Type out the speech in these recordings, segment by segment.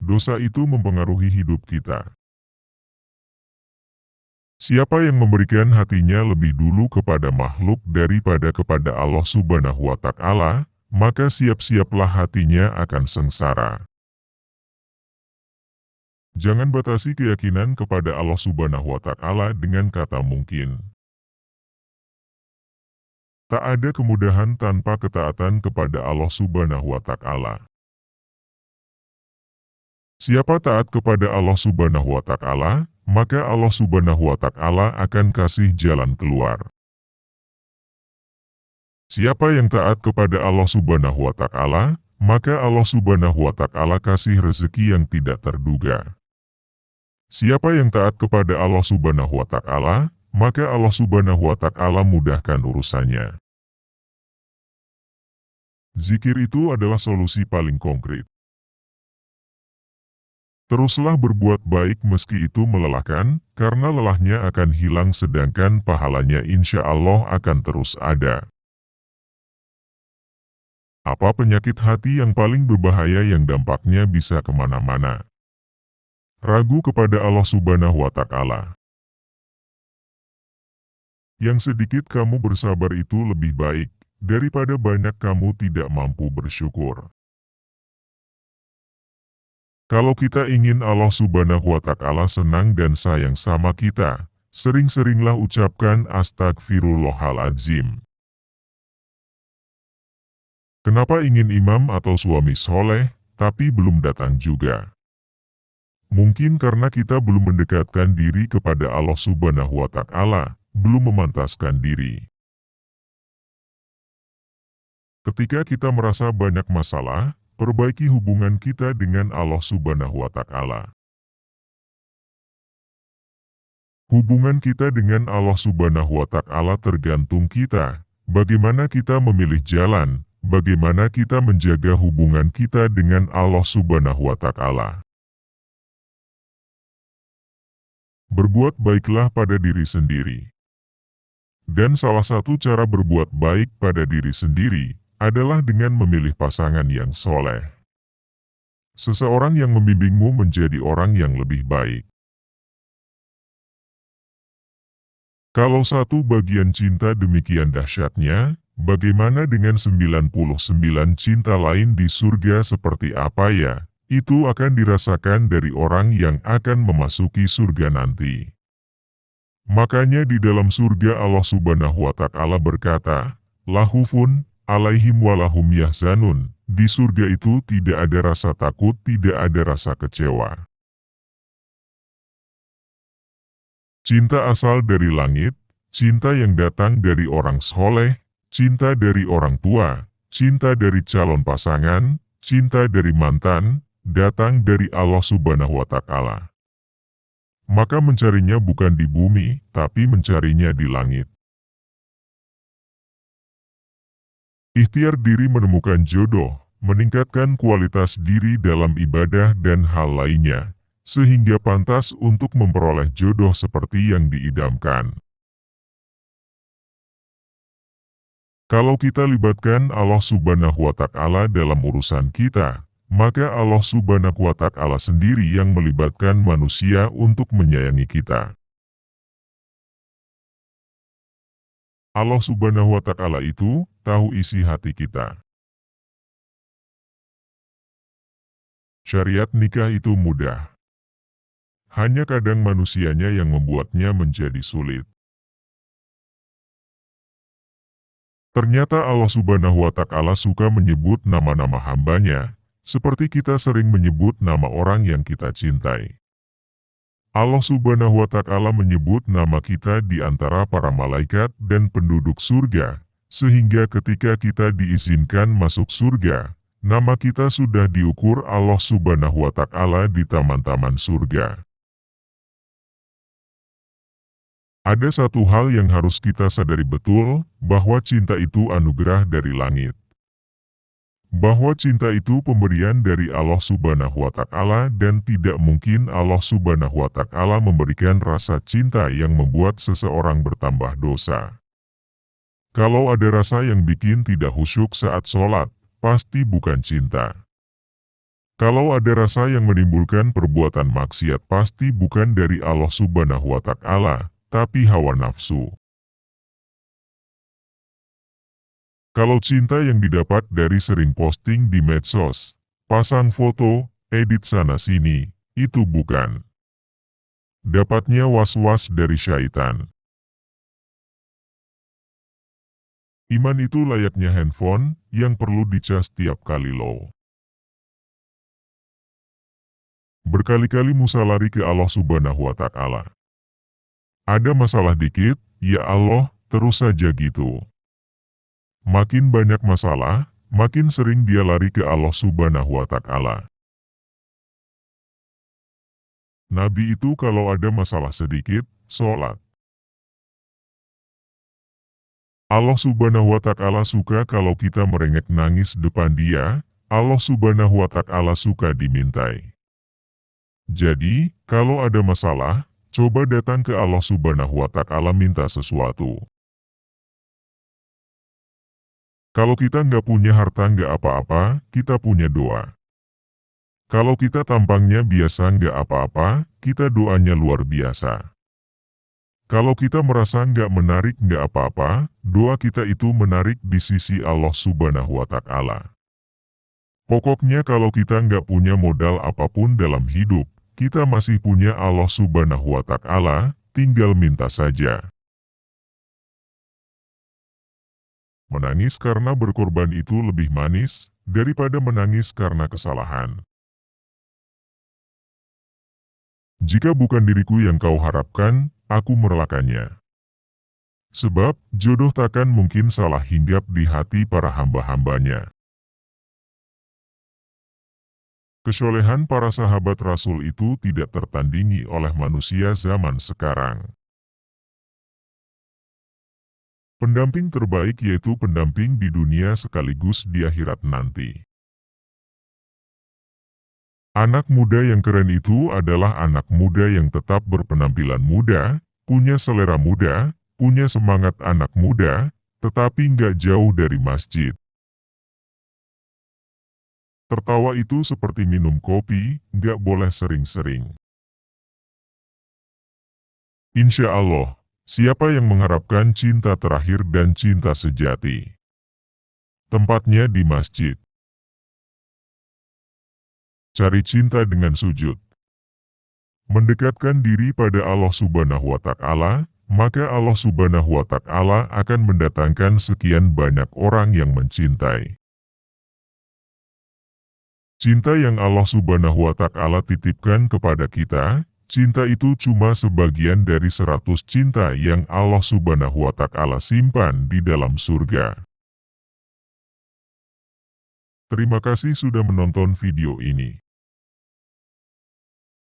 dosa itu mempengaruhi hidup kita. Siapa yang memberikan hatinya lebih dulu kepada makhluk daripada kepada Allah Subhanahu wa Ta'ala, maka siap-siaplah hatinya akan sengsara. Jangan batasi keyakinan kepada Allah Subhanahu wa Ta'ala dengan kata mungkin. Tak ada kemudahan tanpa ketaatan kepada Allah Subhanahu wa Ta'ala. Siapa taat kepada Allah Subhanahu wa Ta'ala, maka Allah Subhanahu wa Ta'ala akan kasih jalan keluar. Siapa yang taat kepada Allah Subhanahu wa Ta'ala, maka Allah Subhanahu wa Ta'ala kasih rezeki yang tidak terduga. Siapa yang taat kepada Allah Subhanahu wa Ta'ala, maka Allah Subhanahu wa Ta'ala mudahkan urusannya. Zikir itu adalah solusi paling konkret. Teruslah berbuat baik meski itu melelahkan, karena lelahnya akan hilang sedangkan pahalanya insya Allah akan terus ada. Apa penyakit hati yang paling berbahaya yang dampaknya bisa kemana-mana? Ragu kepada Allah Subhanahu wa Ta'ala. Yang sedikit kamu bersabar itu lebih baik, daripada banyak kamu tidak mampu bersyukur. Kalau kita ingin Allah Subhanahu wa Ta'ala senang dan sayang sama kita, sering-seringlah ucapkan astagfirullahaladzim. Kenapa ingin imam atau suami soleh, tapi belum datang juga? Mungkin karena kita belum mendekatkan diri kepada Allah Subhanahu wa Ta'ala, belum memantaskan diri. Ketika kita merasa banyak masalah, perbaiki hubungan kita dengan Allah Subhanahu wa Ta'ala. Hubungan kita dengan Allah Subhanahu wa Ta'ala tergantung kita, bagaimana kita memilih jalan, bagaimana kita menjaga hubungan kita dengan Allah Subhanahu wa Ta'ala. Berbuat baiklah pada diri sendiri. Dan salah satu cara berbuat baik pada diri sendiri adalah dengan memilih pasangan yang soleh. Seseorang yang membimbingmu menjadi orang yang lebih baik. Kalau satu bagian cinta demikian dahsyatnya, bagaimana dengan 99 cinta lain di surga seperti apa ya? Itu akan dirasakan dari orang yang akan memasuki surga nanti. Makanya di dalam surga Allah Subhanahu wa Ta'ala berkata, la khaufun alaihim walahum yahzanun. Di surga itu tidak ada rasa takut, tidak ada rasa kecewa. Cinta asal dari langit, cinta yang datang dari orang soleh, cinta dari orang tua, cinta dari calon pasangan, cinta dari mantan, datang dari Allah Subhanahu wa Ta'ala. Maka mencarinya bukan di bumi, tapi mencarinya di langit. Ikhtiar diri menemukan jodoh, meningkatkan kualitas diri dalam ibadah dan hal lainnya, sehingga pantas untuk memperoleh jodoh seperti yang diidamkan. Kalau kita libatkan Allah Subhanahu wa Ta'ala dalam urusan kita, maka Allah Subhanahu wa Ta'ala sendiri yang melibatkan manusia untuk menyayangi kita. Allah Subhanahu wa Ta'ala itu tahu isi hati kita. Syariat nikah itu mudah. Hanya kadang manusianya yang membuatnya menjadi sulit. Ternyata Allah Subhanahu wa Ta'ala suka menyebut nama-nama hambanya, seperti kita sering menyebut nama orang yang kita cintai. Allah Subhanahu wa Ta'ala menyebut nama kita di antara para malaikat dan penduduk surga, sehingga ketika kita diizinkan masuk surga, nama kita sudah diukur Allah Subhanahu wa Ta'ala di taman-taman surga. Ada satu hal yang harus kita sadari betul, bahwa cinta itu anugerah dari langit. Bahwa cinta itu pemberian dari Allah Subhanahu wa Ta'ala dan tidak mungkin Allah Subhanahu wa Ta'ala memberikan rasa cinta yang membuat seseorang bertambah dosa. Kalau ada rasa yang bikin tidak khusyuk saat sholat, pasti bukan cinta. Kalau ada rasa yang menimbulkan perbuatan maksiat pasti bukan dari Allah Subhanahu wa Ta'ala, tapi hawa nafsu. Kalau cinta yang didapat dari sering posting di medsos, pasang foto, edit sana-sini, itu bukan. Dapatnya was-was dari syaitan. Iman itu layaknya handphone yang perlu dicas tiap kali low. Berkali-kali Musa lari ke Allah Subhanahu wa Ta'ala. Ada masalah dikit, ya Allah, terus saja gitu. Makin banyak masalah, makin sering dia lari ke Allah Subhanahu wa Ta'ala. Nabi itu kalau ada masalah sedikit, sholat. Allah Subhanahu wa Ta'ala suka kalau kita merengek nangis depan dia, Allah Subhanahu wa Ta'ala suka dimintai. Jadi, kalau ada masalah, coba datang ke Allah Subhanahu wa Ta'ala minta sesuatu. Kalau kita nggak punya harta nggak apa-apa, kita punya doa. Kalau kita tampangnya biasa nggak apa-apa, kita doanya luar biasa. Kalau kita merasa nggak menarik nggak apa-apa, doa kita itu menarik di sisi Allah Subhanahu wa Ta'ala. Pokoknya kalau kita nggak punya modal apapun dalam hidup, kita masih punya Allah Subhanahu wa Ta'ala, tinggal minta saja. Menangis karena berkorban itu lebih manis, daripada menangis karena kesalahan. Jika bukan diriku yang kau harapkan, aku merelakannya. Sebab, jodoh takkan mungkin salah hinggap di hati para hamba-hambanya. Kesolehan para sahabat Rasul itu tidak tertandingi oleh manusia zaman sekarang. Pendamping terbaik yaitu pendamping di dunia sekaligus di akhirat nanti. Anak muda yang keren itu adalah anak muda yang tetap berpenampilan muda, punya selera muda, punya semangat anak muda, tetapi nggak jauh dari masjid. Tertawa itu seperti minum kopi, nggak boleh sering-sering. Insya Allah, siapa yang mengharapkan cinta terakhir dan cinta sejati? Tempatnya di masjid. Cari cinta dengan sujud. Mendekatkan diri pada Allah Subhanahu wa Ta'ala, maka Allah Subhanahu wa Ta'ala akan mendatangkan sekian banyak orang yang mencintai. Cinta yang Allah Subhanahu wa Ta'ala titipkan kepada kita, cinta itu cuma sebagian dari 100 cinta yang Allah Subhanahu wa Ta'ala simpan di dalam surga. Terima kasih sudah menonton video ini.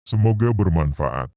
Semoga bermanfaat.